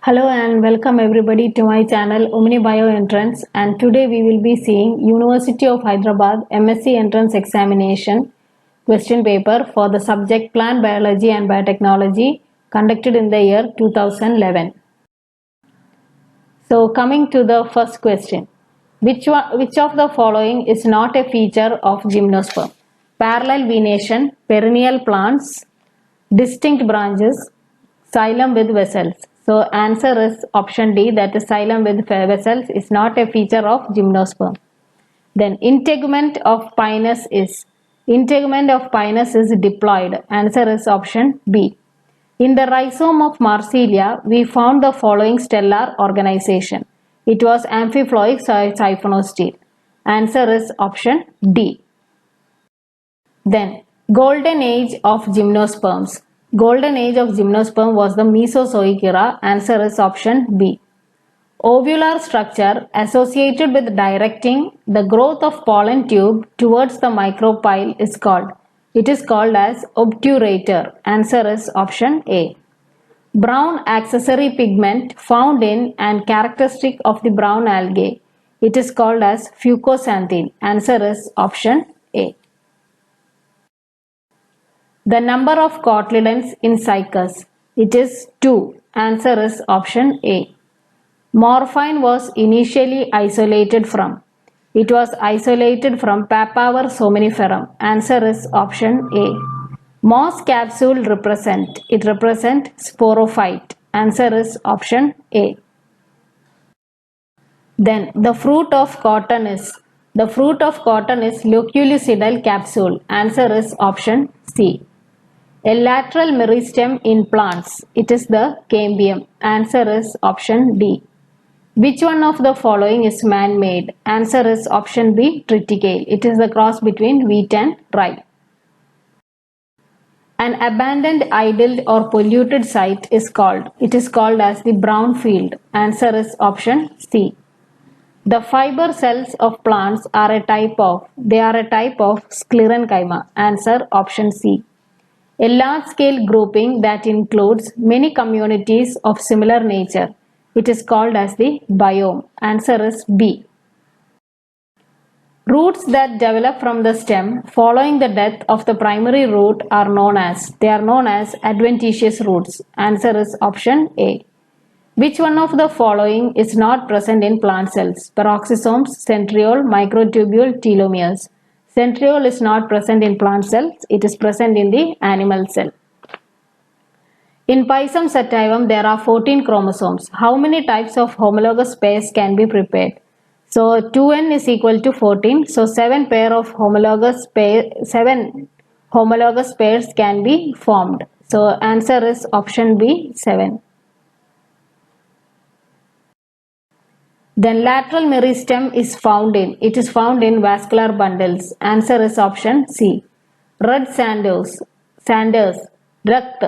Hello and welcome everybody to my channel Omni Bio Entrance, and today we will be seeing University of Hyderabad MSc Entrance Examination question paper for the subject Plant Biology and Biotechnology conducted in the year 2011. So coming to the first question, which of the following is not a feature of gymnosperm? Parallel venation, perennial plants, distinct branches, xylem with vessels. So answer is option D, that is xylem with vessels is not a feature of gymnosperm. Then integument of pinus is diploid. Answer is option B. In the rhizome of Marsilia, we found the following stellar organization. It was amphiploic siphonostele. Answer is option D. Then golden age of gymnosperms. Golden age of gymnosperm was the Mesozoic era. Answer is option B. Ovular structure associated with directing the growth of pollen tube towards the micropyle is called. It is called as obturator. Answer is option A. Brown accessory pigment found in and characteristic of the brown algae. It is called as fucoxanthin. Answer is option A. The number of cotyledons in cycas. It is 2. Answer is option A. Morphine was initially isolated from. It was isolated from Papaver somniferum. Answer is option A. Moss capsule represent. It represent sporophyte. Answer is option A. Then the fruit of cotton is. The fruit of cotton is loculicidal capsule. Answer is option C. A lateral meristem in plants. It is the cambium. Answer is option D. Which one of the following is man-made? Answer is option B, triticale. It is the cross between wheat and rye. An abandoned, idled or polluted site is called. It is called as the brown field. Answer is option C. The fiber cells of plants are a type of sclerenchyma. Answer option C. A large-scale grouping that includes many communities of similar nature. It is called as the biome. Answer is B. Roots that develop from the stem following the death of the primary root are known as adventitious roots. Answer is option A. Which one of the following is not present in plant cells? Peroxisomes, centriole, microtubule, telomeres. Centriole is not present in plant cells. It is present in the animal cell. In Pisum sativum, there are 14 chromosomes. How many types of homologous pairs can be prepared? So 2n is equal to 14. So 7 homologous pairs can be formed. So answer is option B, 7. Then lateral meristem is found in. It is found in vascular bundles. Answer is option C. Red sanders, Rakt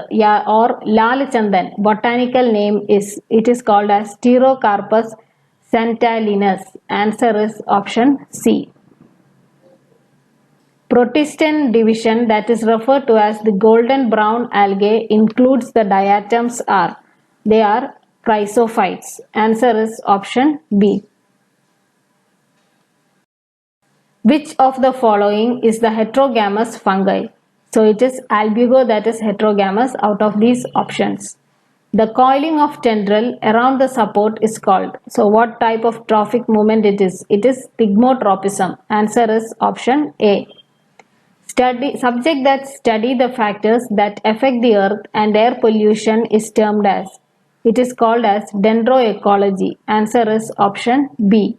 or Lal Chandan. Botanical name is. It is called as Pterocarpus santalinus. Answer is option C. Protista division, that is referred to as the golden brown algae, includes the diatoms are. They are chrysophytes. Answer is option B. Which of the following is the heterogamous fungi? So it is albugo that is heterogamous out of these options. The coiling of tendril around the support is called. So what type of trophic movement it is? It is thigmotropism. Answer is option A. Subject that study the factors that affect the earth and air pollution is termed as. It is called as dendroecology. Answer is option B.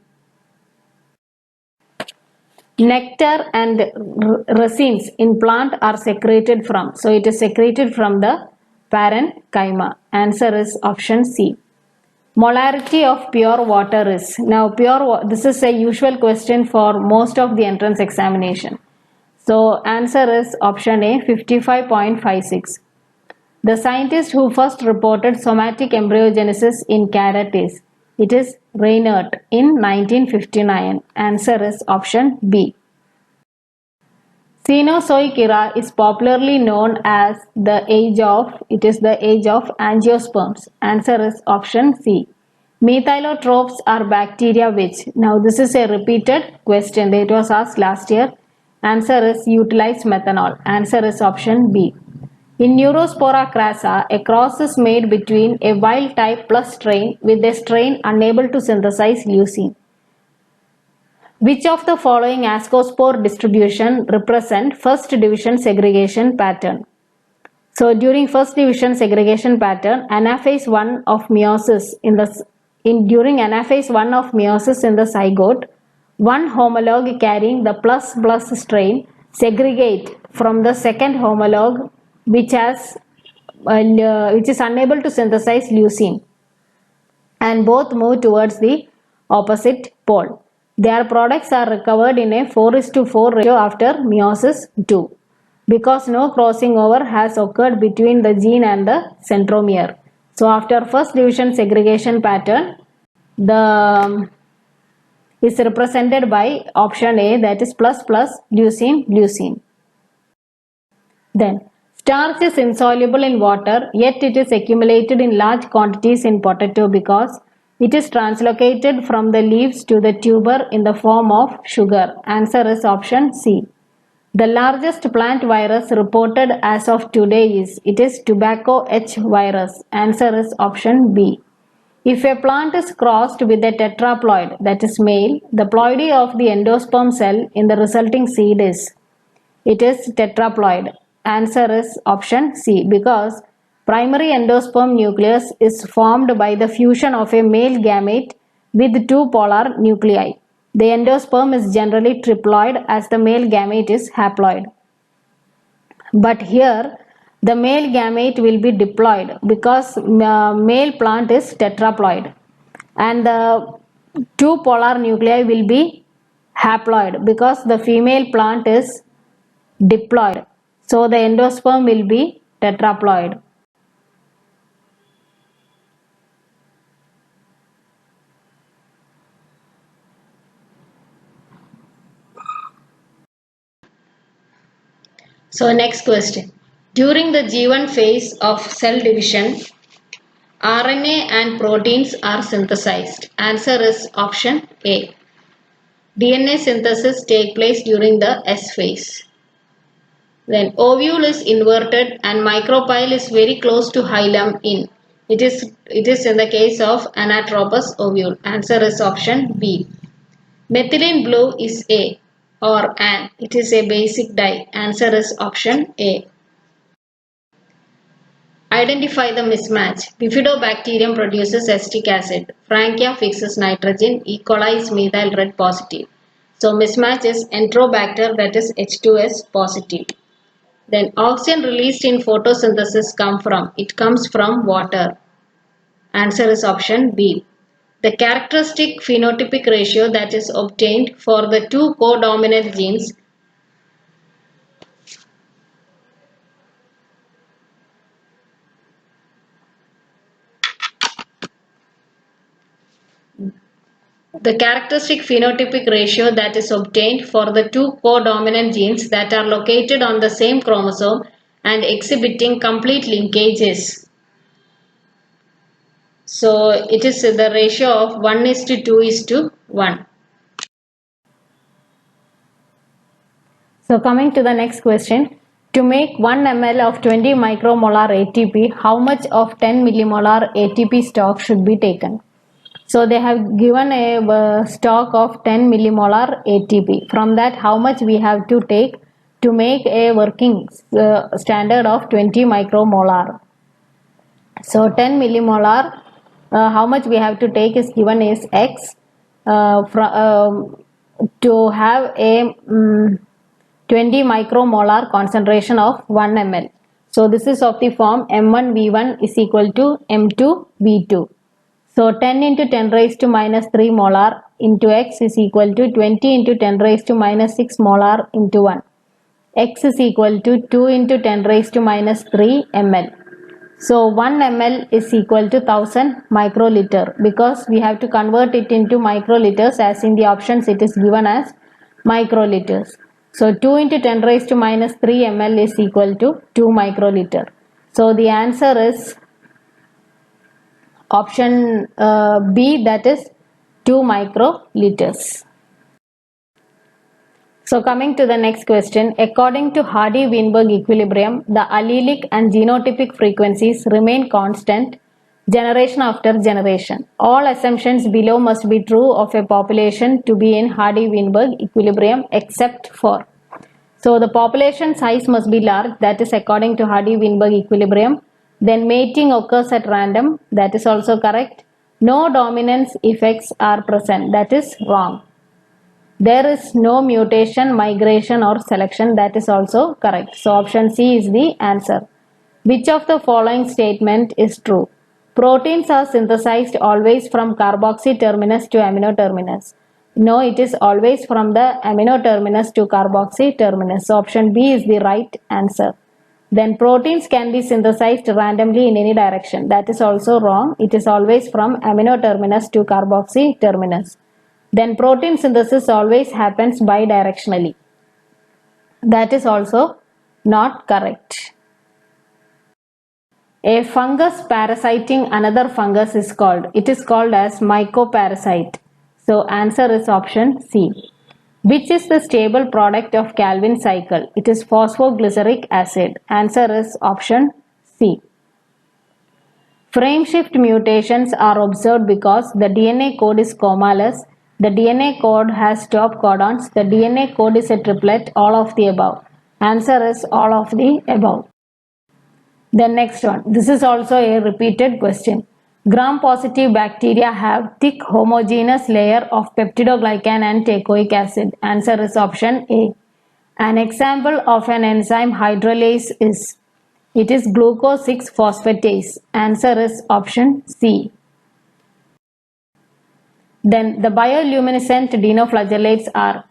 Nectar and resins in plant are secreted from. So it is secreted from the parenchyma. Answer is option C. Molarity of pure water is. Now this is a usual question for most of the entrance examination. So answer is option A, 55.56. The scientist who first reported somatic embryogenesis in carrot is. It is Reinert in 1959. Answer is option B. Cenozoic era is popularly known as the age of angiosperms. Answer is option C. Methylotropes are bacteria which. Now this is a repeated question. It was asked last year. Answer is utilize methanol. Answer is option B. In Neurospora crassa, a cross is made between a wild type plus strain with a strain unable to synthesize leucine. Which of the following ascospore distribution represent first division segregation pattern? So during first division segregation pattern, anaphase 1 of meiosis during anaphase 1 of meiosis in the zygote, one homologue carrying the plus strain segregate from the second homologue which is unable to synthesize leucine, and both move towards the opposite pole. Their products are recovered in a 4:4 ratio after meiosis 2 because no crossing over has occurred between the gene and the centromere. So after first division segregation pattern, the is represented by option A, that is plus leucine. Then starch is insoluble in water, yet it is accumulated in large quantities in potato because it is translocated from the leaves to the tuber in the form of sugar. Answer is option C. The largest plant virus reported as of today is tobacco H virus. Answer is option B. If a plant is crossed with a tetraploid, that is male, the ploidy of the endosperm cell in the resulting seed is tetraploid. Answer is option C, because primary endosperm nucleus is formed by the fusion of a male gamete with two polar nuclei. The endosperm is generally triploid as the male gamete is haploid. But here the male gamete will be diploid because male plant is tetraploid, and the two polar nuclei will be haploid because the female plant is diploid. So the endosperm will be tetraploid. So next question. During the G1 phase of cell division, RNA and proteins are synthesized. Answer is option A. DNA synthesis takes place during the S phase. Then ovule is inverted and micropyle is very close to hilum in. It is in the case of anatropous ovule. Answer is option B. Methylene blue is A or an. It is a basic dye. Answer is option A. Identify the mismatch. Bifidobacterium produces acetic acid. Frankia fixes nitrogen. E. coli is methyl red positive. So mismatch is Enterobacter, that is H2S positive. Then oxygen released in photosynthesis comes from water. Answer is option B. The characteristic phenotypic ratio that is obtained for the two codominant genes that are located on the same chromosome and exhibiting complete linkages. So it is the ratio of 1:2:1. So coming to the next question. To make 1 ml of 20 micromolar ATP, how much of 10 millimolar ATP stock should be taken? So they have given a stock of 10 millimolar ATP. From that, how much we have to take to make a working standard of 20 micromolar? So 10 millimolar, how much we have to take is given is X. To have a 20 micromolar concentration of 1 ml. So this is of the form M1V1 is equal to M2V2. So 10 into 10 raised to minus 3 molar into X is equal to 20 into 10 raised to minus 6 molar into 1. X is equal to 2 into 10 raised to minus 3 ml. So 1 ml is equal to 1000 microliter because we have to convert it into microliters, as in the options it is given as microliters. So 2 into 10 raised to minus 3 ml is equal to 2 microliter. So the answer is option B, that is 2 microliters. So coming to the next question, according to Hardy-Weinberg equilibrium, the allelic and genotypic frequencies remain constant generation after generation. All assumptions below must be true of a population to be in Hardy-Weinberg equilibrium except for. So the population size must be large, that is according to Hardy-Weinberg equilibrium. Then mating occurs at random, that is also correct. No dominance effects are present, that is wrong. There is no mutation, migration or selection, that is also correct. So option C is the answer. Which of the following statement is true? Proteins are synthesized always from carboxy terminus to amino terminus. No, it is always from the amino terminus to carboxy terminus. So option B is the right answer. Then proteins can be synthesized randomly in any direction. That is also wrong. It is always from amino terminus to carboxy terminus. Then protein synthesis always happens bidirectionally. That is also not correct. A fungus parasiting another fungus is called. It is called as mycoparasite. So answer is option C. Which is the stable product of Calvin cycle? It is phosphoglyceric acid. Answer is option C. Frameshift mutations are observed because the DNA code is commaless. The DNA code has stop codons. The DNA code is a triplet. All of the above. Answer is all of the above. The next one. This is also a repeated question. Gram-positive bacteria have thick homogeneous layer of peptidoglycan and teichoic acid. Answer is option A. An example of an enzyme hydrolase is, it is glucose 6-phosphatase. Answer is option C. Then the bioluminescent dinoflagellates are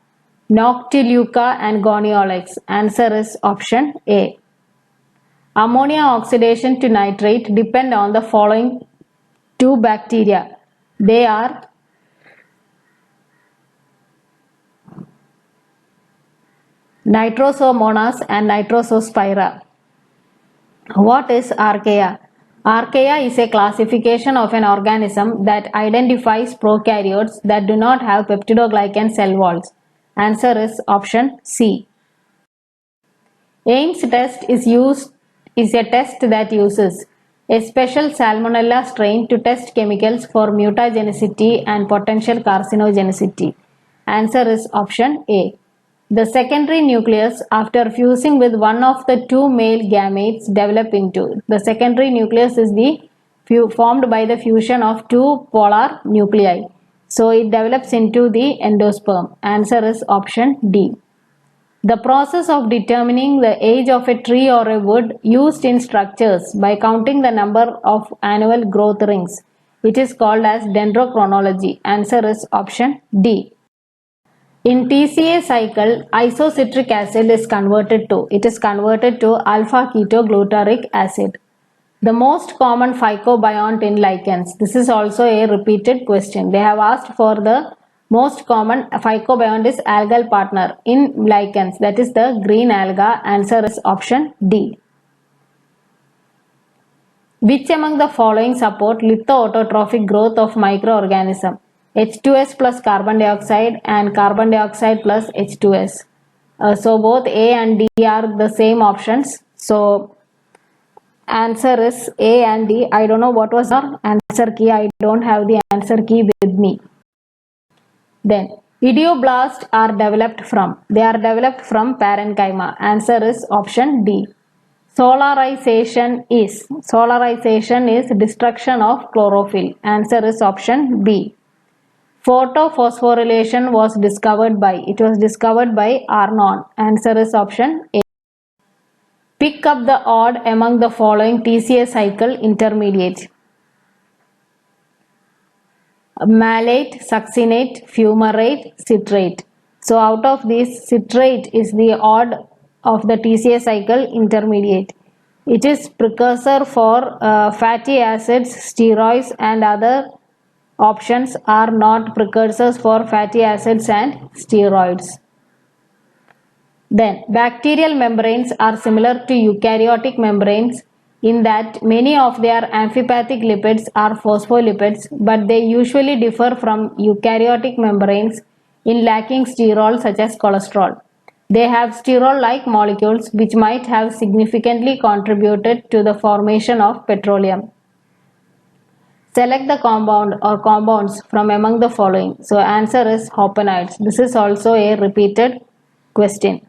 Noctiluca and Goniolax. Answer is option A. Ammonia oxidation to nitrate depend on the following two bacteria. They are Nitrosomonas and Nitrosospira. What is Archaea? Archaea is a classification of an organism that identifies prokaryotes that do not have peptidoglycan cell walls. Answer is option C. Ames test is a test that uses a special Salmonella strain to test chemicals for mutagenicity and potential carcinogenicity. Answer is option A. The secondary nucleus, after fusing with one of the two male gametes, develop into. The secondary nucleus is formed by the fusion of two polar nuclei. So it develops into the endosperm. Answer is option D. The process of determining the age of a tree or a wood used in structures by counting the number of annual growth rings. It is called as dendrochronology. Answer is option D. In TCA cycle, isocitric acid is converted to alpha ketoglutaric acid. The most common phycobiont in lichens. This is also a repeated question. They have asked for the most common phycobiont is algal partner in lichens. That is the green alga. Answer is option D. Which among the following support lithoautotrophic growth of microorganism? H2S plus carbon dioxide and carbon dioxide plus H2S. So both A and D are the same options. So answer is A and D. I don't know what was our answer key. I don't have the answer key with me. Then idioblasts are developed from. They are developed from parenchyma. Answer is option D. Solarization is destruction of chlorophyll. Answer is option B. Photophosphorylation was discovered by. It was discovered by Arnon. Answer is option A. Pick up the odd among the following TCA cycle intermediate. Malate, succinate, fumarate, citrate. So out of these, citrate is the odd of the TCA cycle intermediate. It is precursor for fatty acids, steroids and other options are not precursors for fatty acids and steroids. Then, bacterial membranes are similar to eukaryotic membranes in that many of their amphipathic lipids are phospholipids, but they usually differ from eukaryotic membranes in lacking sterol such as cholesterol. They have sterol-like molecules which might have significantly contributed to the formation of petroleum. Select the compound or compounds from among the following. So answer is hopenides. This is also a repeated question.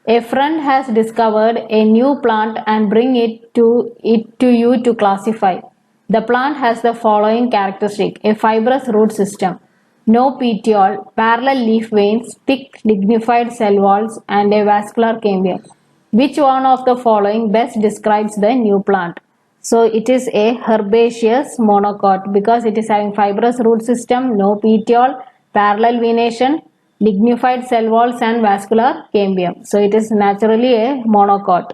A friend has discovered a new plant and bring it to you to classify. The plant has the following characteristic: a fibrous root system, no petiole, parallel leaf veins, thick lignified cell walls, and a vascular cambium. Which one of the following best describes the new plant? So it is a herbaceous monocot because it is having fibrous root system, no petiole, parallel venation, lignified cell walls and vascular cambium. So it is naturally a monocot.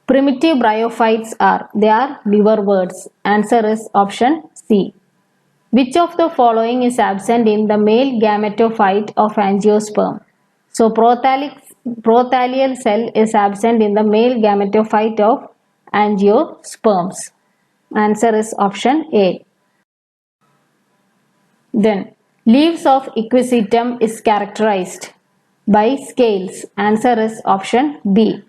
Primitive bryophytes they are liverworts. Answer is option C. Which of the following is absent in the male gametophyte of angiosperm? So prothalial cell is absent in the male gametophyte of angiosperms. Answer is option A. Then, leaves of equisetum is characterized by scales. Answer is option B.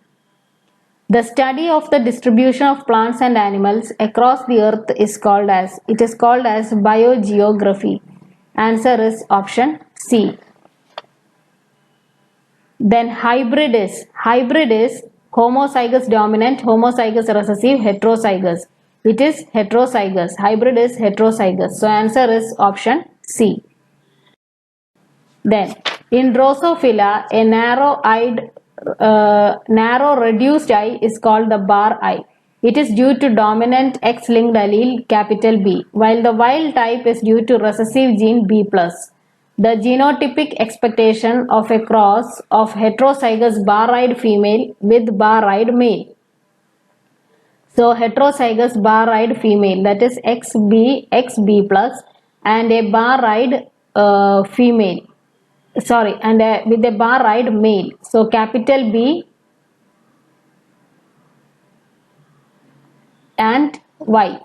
The study of the distribution of plants and animals across the earth is called as biogeography. Answer is option C. Then hybrid is homozygous dominant, homozygous recessive, heterozygous. It is heterozygous. Hybrid is heterozygous. So answer is option C. Then in Drosophila, a narrow reduced eye is called the bar eye. It is due to dominant X-linked allele capital B, while the wild type is due to recessive gene B+. The genotypic expectation of a cross of heterozygous bar-eyed female with bar-eyed male. So heterozygous bar-eyed female, that is XB plus, and a bar-eyed female. Sorry, and with a bar-eyed male. So capital B and Y.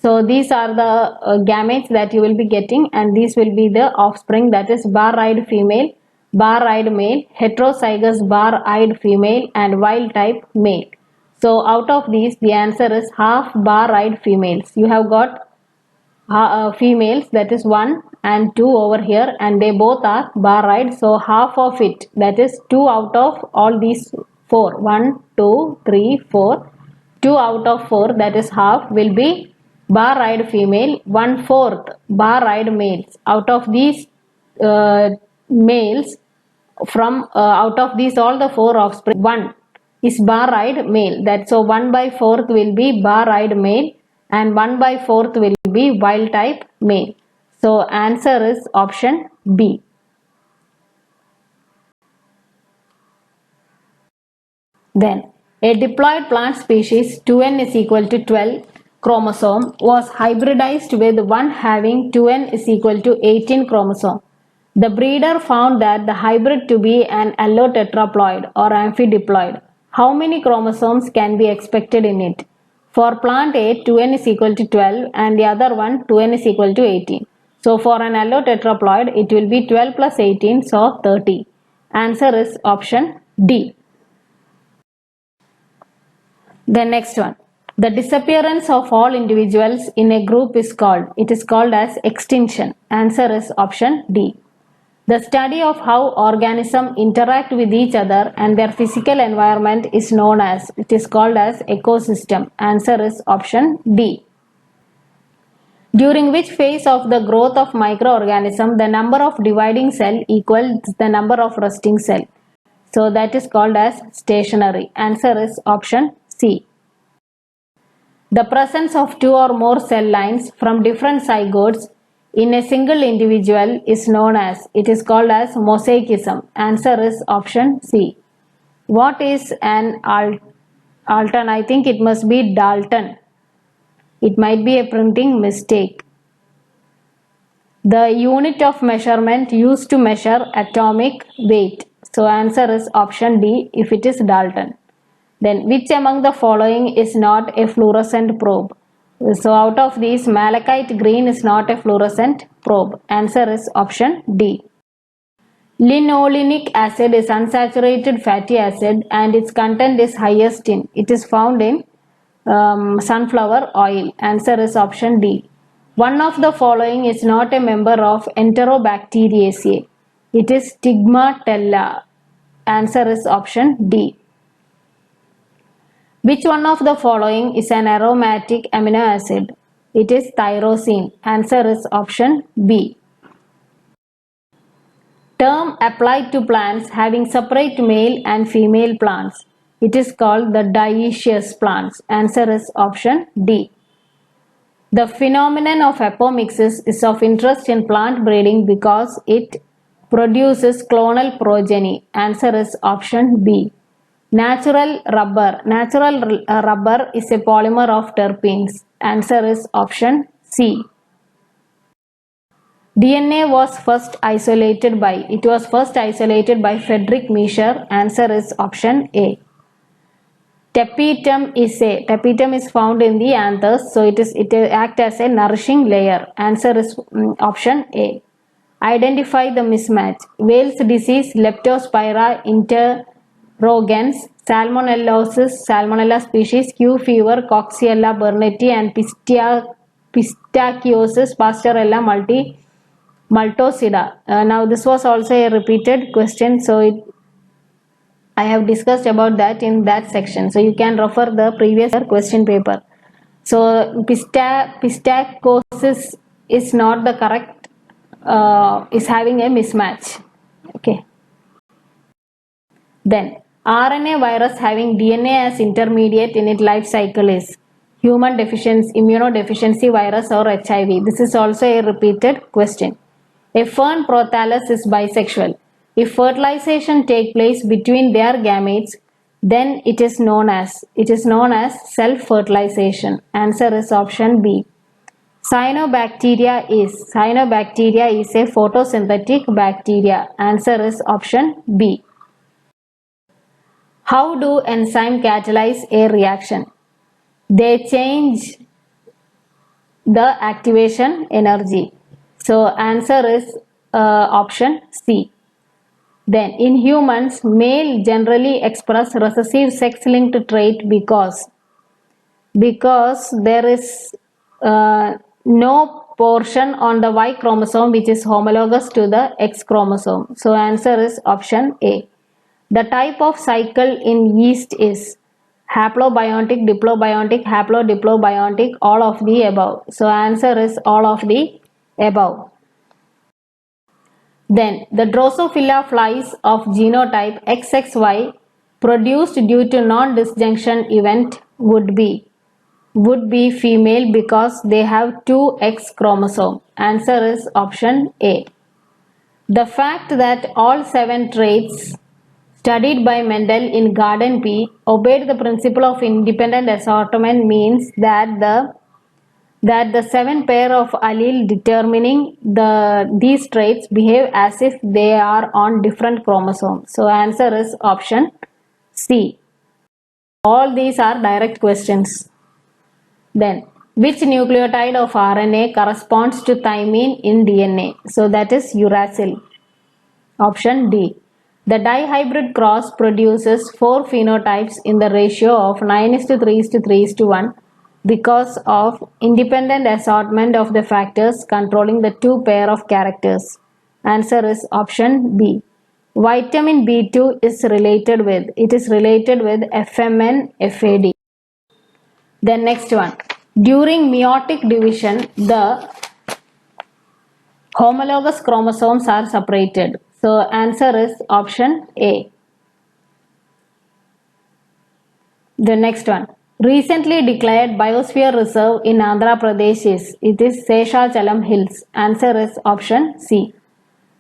So these are the gametes that you will be getting, and these will be the offspring, that is bar-eyed female, bar-eyed male, heterozygous bar-eyed female, and wild type male. So out of these, the answer is half bar-eyed females. You have got females, that is 1 and 2 over here, and they both are bar-eyed. So half of it, that is 2 out of all these 4, 1, 2, 3, 4, 2 out of 4, that is half, will be bar-eyed female, 1/4 bar-eyed males. Out of these males, from out of these all the 4 offspring, 1 is bar-eyed male. That so 1/4 will be bar-eyed male and 1/4 will be wild type male. So answer is option B. Then a diploid plant species 2n is equal to 12 chromosome was hybridized with one having 2n is equal to 18 chromosome. The breeder found that the hybrid to be an allotetraploid or amphidiploid. How many chromosomes can be expected in it? For plant A, 2n is equal to 12 and the other one 2n is equal to 18. So for an allotetraploid, it will be 12 plus 18, so 30. Answer is option D. The next one. The disappearance of all individuals in a group is called as extinction. Answer is option D. The study of how organisms interact with each other and their physical environment is known as, called as ecosystem. Answer is option D. During which phase of the growth of microorganism the number of dividing cell equals the number of resting cell. So that is called as stationary. Answer is option C. The presence of 2 or more cell lines from different zygotes in a single individual is known as, called as mosaicism. Answer is option C. What is an Alton? I think it must be Dalton. It might be a printing mistake. The unit of measurement used to measure atomic weight. So answer is option D if it is Dalton. Then which among the following is not a fluorescent probe? So out of these, malachite green is not a fluorescent probe. Answer is option D. Linolenic acid is unsaturated fatty acid and its content is highest in. It is found in sunflower oil. Answer is option D. One of the following is not a member of Enterobacteriaceae. It is Stigmatella. Answer is option D. Which one of the following is an aromatic amino acid? It is tyrosine. Answer is option B. Term applied to plants having separate male and female plants. It is called the dioecious plants. Answer is option D. The phenomenon of apomixis is of interest in plant breeding because it produces clonal progeny. Answer is option B. Natural rubber. Natural rubber is a polymer of terpenes. Answer is option C. DNA was first isolated by. It was first isolated by Friedrich Miescher. Answer is option A. Tapetum is found in the anthers, so it acts as a nourishing layer. Answer is option A. Identify the mismatch. Wales disease, Leptospira interrogans, Salmonellosis, Salmonella species, Q fever, Coxiella burnetii, and Pistachiosis, Pastorella multocida. Now this was also a repeated question, so I have discussed about that in that section, so you can refer the previous question paper. So pistachosis is not the correct, is having a mismatch. Okay. Then RNA virus having DNA as intermediate in its life cycle is human immunodeficiency virus or HIV. This is also a repeated question. A fern prothallus is bisexual. If fertilization takes place between their gametes, then it is known as self-fertilization. Answer is option B. Cyanobacteria is a photosynthetic bacteria. Answer is option B. How do enzymes catalyze a reaction? They change the activation energy. So answer is option C. Then in humans, male generally express recessive sex-linked trait because there is no portion on the Y chromosome which is homologous to the X chromosome. So answer is option A. The type of cycle in yeast is haplobiontic, diplobiontic, haplodiplobiontic, all of the above. So answer is all of the above. Then the Drosophila flies of genotype XXY produced due to non-disjunction event would be female because they have two X chromosome. Answer is option A. The fact that all 7 traits studied by Mendel in Garden P obeyed the principle of independent assortment means that the 7 pair of allele determining these traits behave as if they are on different chromosomes. So answer is option C. All these are direct questions. Then which nucleotide of RNA corresponds to thymine in DNA? So that is uracil. Option D. The dihybrid cross produces 4 phenotypes in the ratio of 9:3:3:1 because of independent assortment of the factors controlling the 2 pair of characters. Answer is option B. Vitamin B2 is related with FMN FAD. Then next one. During meiotic division, the homologous chromosomes are separated. So answer is option A. The next one. Recently declared biosphere reserve in Andhra Pradesh is Seshachalam Hills. Answer is option C.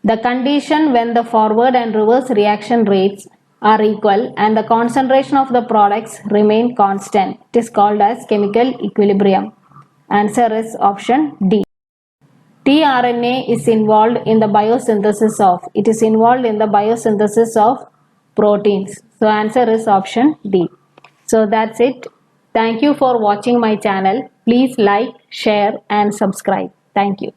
The condition when the forward and reverse reaction rates are equal and the concentration of the products remain constant. It is called as chemical equilibrium. Answer is option D. tRNA is involved in the biosynthesis of, it is involved in the biosynthesis of proteins. So answer is option D. So that's it. Thank you for watching my channel. Please like, share and subscribe. Thank you.